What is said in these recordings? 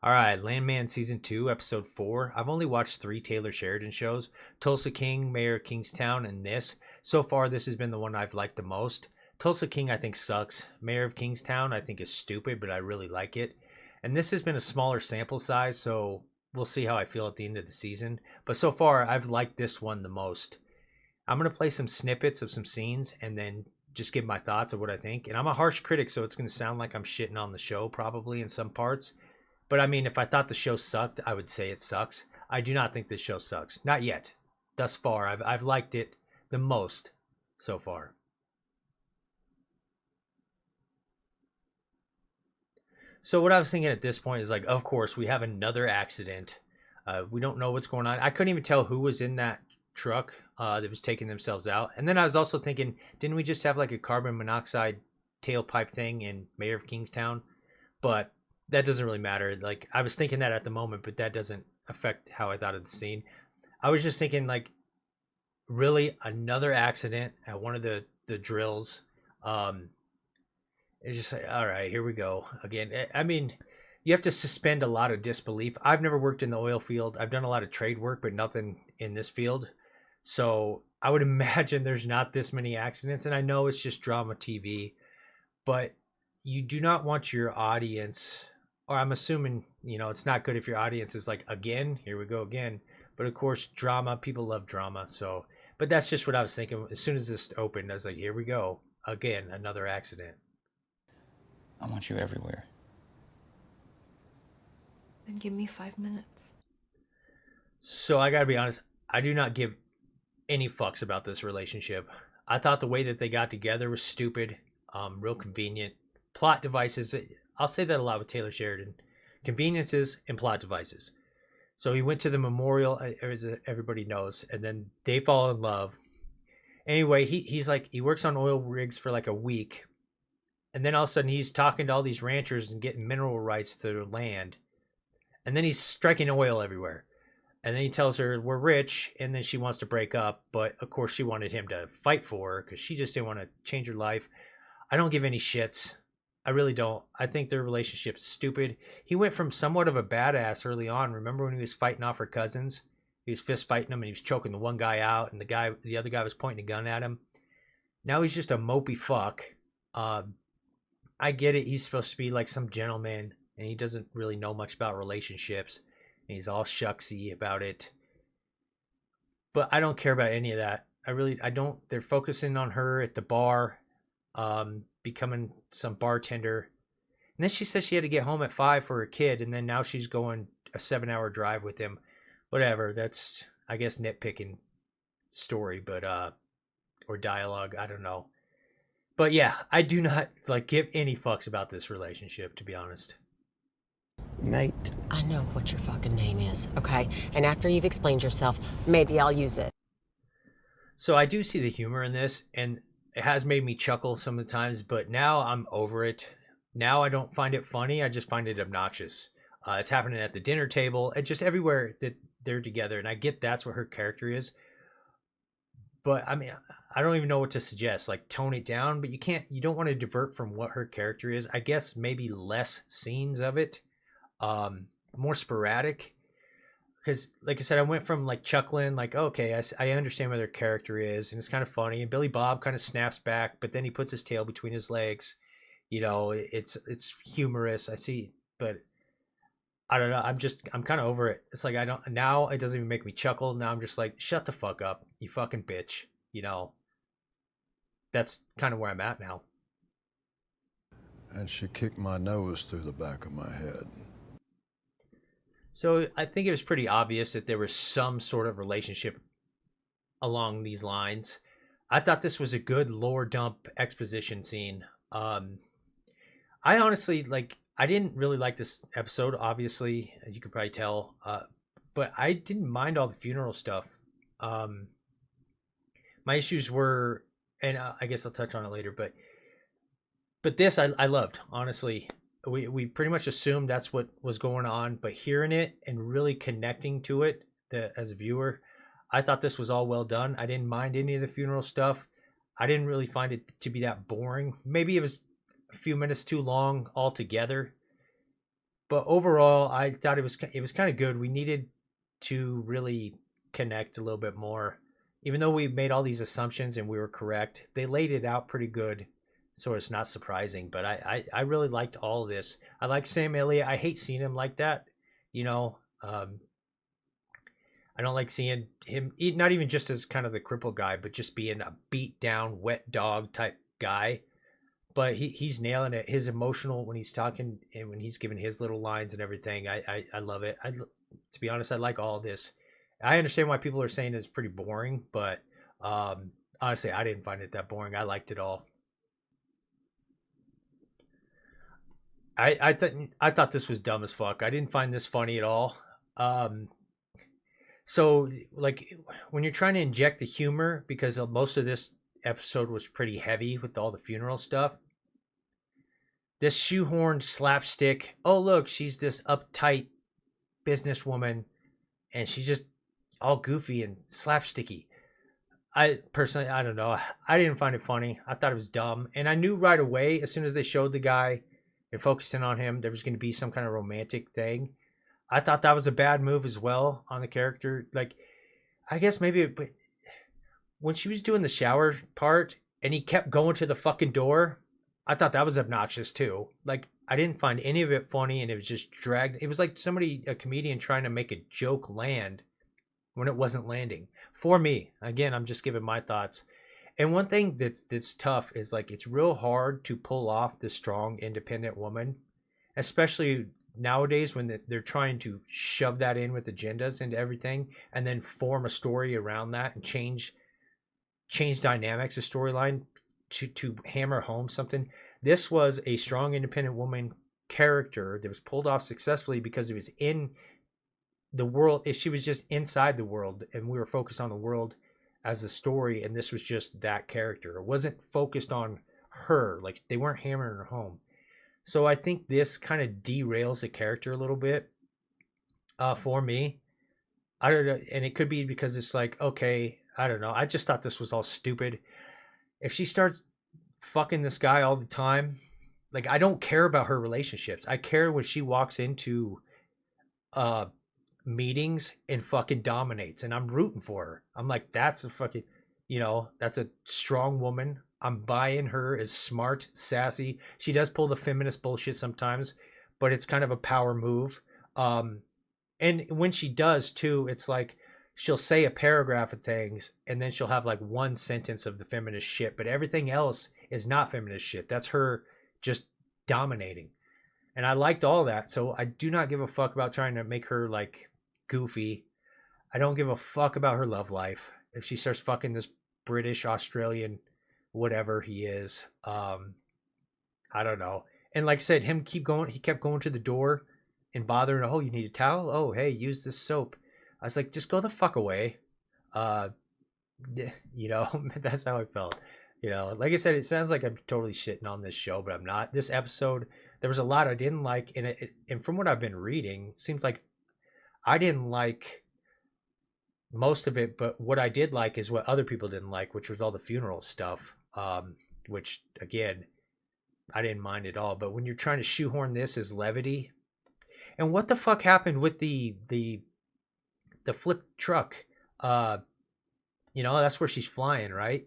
All right, Landman season 2, episode 4. I've only watched 3 Taylor Sheridan shows: Tulsa King, Mayor of Kingstown, and this. So far, this has been the one I've liked the most. Tulsa King, I think, sucks. Mayor of Kingstown, I think, is stupid, but I really like it. And this has been a smaller sample size, so we'll see how I feel at the end of the season. But so far, I've liked this one the most. I'm going to play some snippets of some scenes and then just give my thoughts of what I think. And I'm a harsh critic, so it's going to sound like I'm shitting on the show probably in some parts. But I mean, if I thought the show sucked, I would say it sucks. I do not think this show sucks. Not yet. Thus far, I've liked it the most so far. So what I was thinking at this point is like, of course, we have another accident. We don't know what's going on. I couldn't even tell who was in that truck that was taking themselves out. And then I was also thinking, didn't we just have like a carbon monoxide tailpipe thing in Mayor of Kingstown? But that doesn't really matter. Like, I was thinking that at the moment, but that doesn't affect how I thought of the scene. I was just thinking, like, really another accident at one of the drills. Um, it's just like, all right, here we go again. I mean, you have to suspend a lot of disbelief. I've never worked in the oil field. I've done a lot of trade work, but nothing in this field. So I would imagine there's not this many accidents. And I know it's just drama TV, but you do not want your audience, or I'm assuming, it's not good if your audience is like, again, here we go again. But of course, drama, people love drama. So, but that's just what I was thinking. As soon as this opened, I was like, here we go again, another accident. I want you everywhere. Then give me 5 minutes. So I gotta be honest, I do not give any fucks about this relationship. I thought the way that they got together was stupid, real convenient. Plot devices, I'll say that a lot with Taylor Sheridan. Conveniences and plot devices. So he went to the memorial, as everybody knows, and then they fall in love. Anyway, he's like, he works on oil rigs for like a week. And then all of a sudden he's talking to all these ranchers and getting mineral rights to their land. And then he's striking oil everywhere. And then he tells her, we're rich. And then she wants to break up. But of course, she wanted him to fight for her because she just didn't want to change her life. I don't give any shits. I really don't. I think their relationship's stupid. He went from somewhat of a badass early on. Remember when he was fighting off her cousins? He was fist fighting them and he was choking the one guy out, and the other guy was pointing a gun at him. Now he's just a mopey fuck. I get it. He's supposed to be like some gentleman, and he doesn't really know much about relationships. And he's all shucksy about it. But I don't care about any of that. I don't. They're focusing on her at the bar, becoming some bartender. And then she says she had to get home at 5 for her kid, and then now she's going a 7-hour drive with him. Whatever. That's, I guess, nitpicking story, but or dialogue. I don't know. But yeah, I do not like give any fucks about this relationship, to be honest. Nate. I know what your fucking name is, okay? And after you've explained yourself, maybe I'll use it. So I do see the humor in this, and it has made me chuckle some of the times, but now I'm over it. Now I don't find it funny. I just find it obnoxious. It's happening at the dinner table and just everywhere that they're together. And I get that's what her character is. But I mean, I don't even know what to suggest. Like, tone it down, but you don't want to divert from what her character is. I guess maybe less scenes of it, more sporadic. Because, like I said, I went from like chuckling, like, okay, I understand what their character is, and it's kind of funny. And Billy Bob kind of snaps back, but then he puts his tail between his legs. It's humorous. I see, but I don't know. I'm kind of over it. It's like, now it doesn't even make me chuckle. Now I'm just like, shut the fuck up, you fucking bitch. That's kind of where I'm at now. And she kicked my nose through the back of my head. So I think it was pretty obvious that there was some sort of relationship along these lines. I thought this was a good lore dump exposition scene. I honestly, like, I didn't really like this episode, obviously, as you could probably tell, but I didn't mind all the funeral stuff. My issues were, and I guess I'll touch on it later, but this I loved, honestly. We pretty much assumed that's what was going on, but hearing it and really connecting to it as a viewer, I thought this was all well done. I didn't mind any of the funeral stuff. I didn't really find it to be that boring. Maybe it was a few minutes too long altogether, But overall, I thought it was kind of good. We needed to really connect a little bit more. Even though we made all these assumptions and we were correct, they laid it out pretty good, so it's not surprising. But I really liked all of this. I like Sam Elliott. I hate seeing him like that. You know, I don't like seeing him, not even just as kind of the crippled guy, but just being a beat down, wet dog type guy. But he's nailing it. His emotional when he's talking and when he's giving his little lines and everything. I love it. To be honest, I like all of this. I understand why people are saying it's pretty boring, but honestly, I didn't find it that boring. I liked it all. I thought this was dumb as fuck. I didn't find this funny at all. Um, so like when you're trying to inject the humor, because most of this episode was pretty heavy with all the funeral stuff. This shoehorned slapstick. Oh look, she's this uptight businesswoman, and she's just all goofy and slapsticky. I personally, I don't know. I didn't find it funny. I thought it was dumb, and I knew right away as soon as they showed the guy and focusing on him, there was going to be some kind of romantic thing. I thought that was a bad move as well on the character. Like, I guess maybe, but when she was doing the shower part and he kept going to the fucking door, I thought that was obnoxious too. Like, I didn't find any of it funny, and it was just dragged. It was like a comedian trying to make a joke land when it wasn't landing. For me, again, I'm just giving my thoughts. And one thing that's tough is like it's real hard to pull off the strong, independent woman, especially nowadays when they're trying to shove that in with agendas into everything, and then form a story around that and change dynamics of storyline to hammer home something. This was a strong, independent woman character that was pulled off successfully because it was in the world. If she was just inside the world, and we were focused on the world as the story, and this was just that character. It wasn't focused on her. Like, they weren't hammering her home. So I think this kind of derails the character a little bit for me. I don't know, and it could be because it's like, okay, I don't know. I just thought this was all stupid. If she starts fucking this guy all the time, like, I don't care about her relationships. I care when she walks into meetings and fucking dominates, and I'm rooting for her. I'm like, that's a fucking, that's a strong woman. I'm buying her as smart, sassy. She does pull the feminist bullshit sometimes, but it's kind of a power move. And when she does too, it's like she'll say a paragraph of things and then she'll have like one sentence of the feminist shit, but everything else is not feminist shit. That's her just dominating. And I liked all that. So I do not give a fuck about trying to make her like goofy. I don't give a fuck about her love life. If she starts fucking this British, Australian, whatever he is, I don't know. And like I said, he kept going to the door and bothering. Oh, you need a towel? Oh, hey, use this soap. I was like, just go the fuck away. That's how I felt. Like I said, it sounds like I'm totally shitting on this show, but I'm not. This episode, there was a lot I didn't like, and from what I've been reading, it seems like I didn't like most of it, but what I did like is what other people didn't like, which was all the funeral stuff. Which again, I didn't mind at all. But when you're trying to shoehorn this as levity, and what the fuck happened with the flip truck? That's where she's flying, right?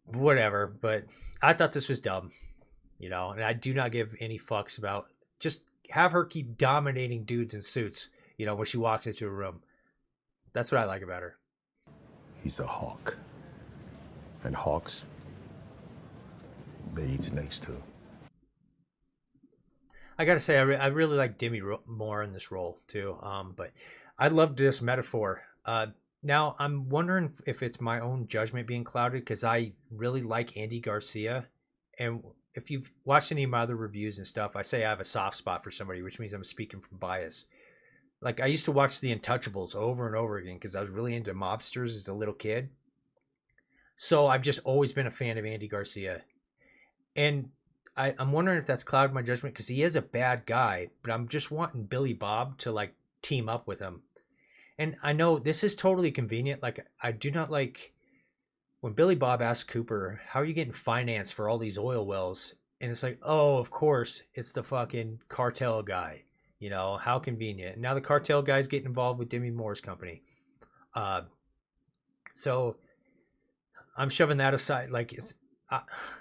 Whatever. But I thought this was dumb, and I do not give any fucks about. Just have her keep dominating dudes in suits, when she walks into a room. That's what I like about her. He's a hawk. And hawks, they eat snakes too. I gotta say, I really like Demi Moore in this role too. But I loved this metaphor. Now I'm wondering if it's my own judgment being clouded, because I really like Andy Garcia, and if you've watched any of my other reviews and stuff, I say I have a soft spot for somebody, which means I'm speaking from bias. Like, I used to watch The Untouchables over and over again because I was really into mobsters as a little kid. So I've just always been a fan of Andy Garcia. And I'm wondering if that's clouded my judgment, because he is a bad guy, but I'm just wanting Billy Bob to like team up with him. And I know this is totally convenient. Like, I do not like when Billy Bob asks Cooper, how are you getting finance for all these oil wells? And it's like, oh, of course, it's the fucking cartel guy. You know, how convenient. Now the cartel guy's getting involved with Demi Moore's company. So I'm shoving that aside. Like,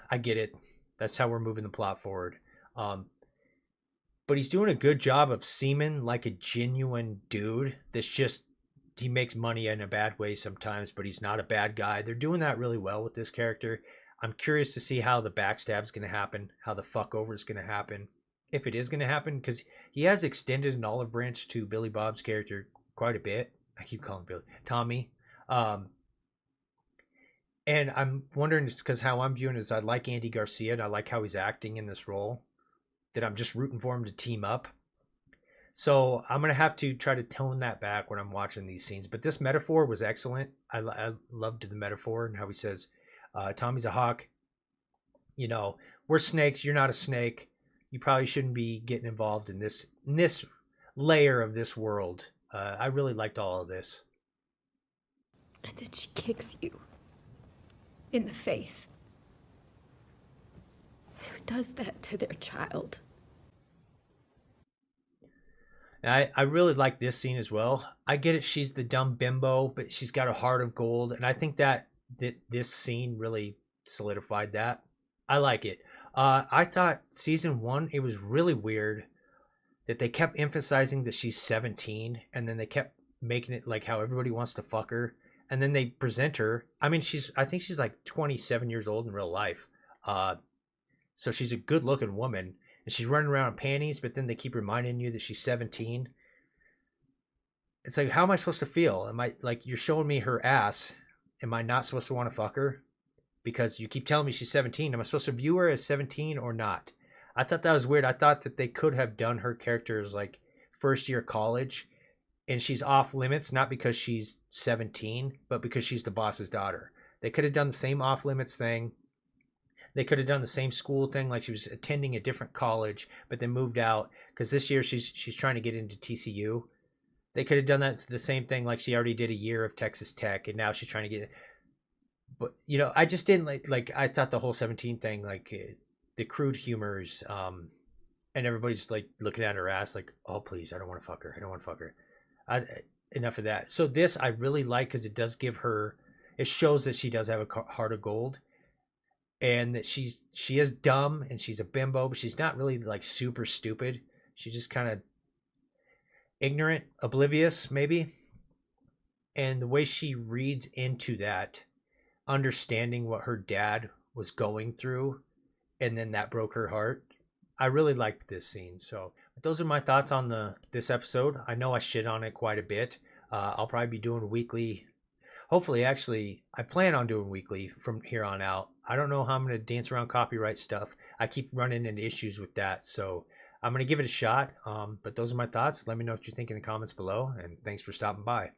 I get it. That's how we're moving the plot forward. But he's doing a good job of seeming like a genuine dude that's just, he makes money in a bad way sometimes, but he's not a bad guy. They're doing that really well with this character. I'm curious to see how the backstab's going to happen, how the fuck over is going to happen, if it is going to happen, because he has extended an olive branch to Billy Bob's character quite a bit. I keep calling Billy Tommy. And I'm wondering, it's because how I'm viewing it is I like Andy Garcia and I like how he's acting in this role, that I'm just rooting for him to team up. So I'm going to have to try to tone that back when I'm watching these scenes. But this metaphor was excellent. I loved the metaphor and how he says, Tommy's a hawk. You know, we're snakes. You're not a snake. You probably shouldn't be getting involved in this layer of this world. I really liked all of this. And then she kicks you in the face. Who does that to their child? I really like this scene as well. I get it. She's the dumb bimbo, but she's got a heart of gold. And I think that this scene really solidified that. I like it. I thought season 1, it was really weird that they kept emphasizing that she's 17 and then they kept making it like how everybody wants to fuck her. And then they present her. I mean, I think she's like 27 years old in real life. So she's a good looking woman and she's running around in panties, but then they keep reminding you that she's 17. It's like, how am I supposed to feel? Am I like, you're showing me her ass. Am I not supposed to want to fuck her? Because you keep telling me she's 17. Am I supposed to view her as 17 or not? I thought that was weird. I thought that they could have done her character as like first year college and she's off limits, not because she's 17, but because she's the boss's daughter. They could have done the same off limits thing. They could have done the same school thing, like she was attending a different college, but then moved out because this year she's trying to get into TCU. They could have done that the same thing, like she already did a year of Texas Tech, and now she's trying to get. But you know, I just didn't like. I thought the whole 17 thing, like the crude humors, and everybody's like looking at her ass, like, oh please, I don't want to fuck her. I don't want to fuck her. Enough of that. So this I really like because it does give her. It shows that she does have a heart of gold. And that she is dumb and she's a bimbo, but she's not really like super stupid. She's just kind of ignorant, oblivious, maybe. And the way she reads into that, understanding what her dad was going through, and then that broke her heart. I really liked this scene. So those are my thoughts on this episode. I know I shit on it quite a bit. I'll probably be doing weekly. Hopefully, actually, I plan on doing weekly from here on out. I don't know how I'm going to dance around copyright stuff. I keep running into issues with that. So I'm going to give it a shot. But those are my thoughts. Let me know what you think in the comments below. And thanks for stopping by.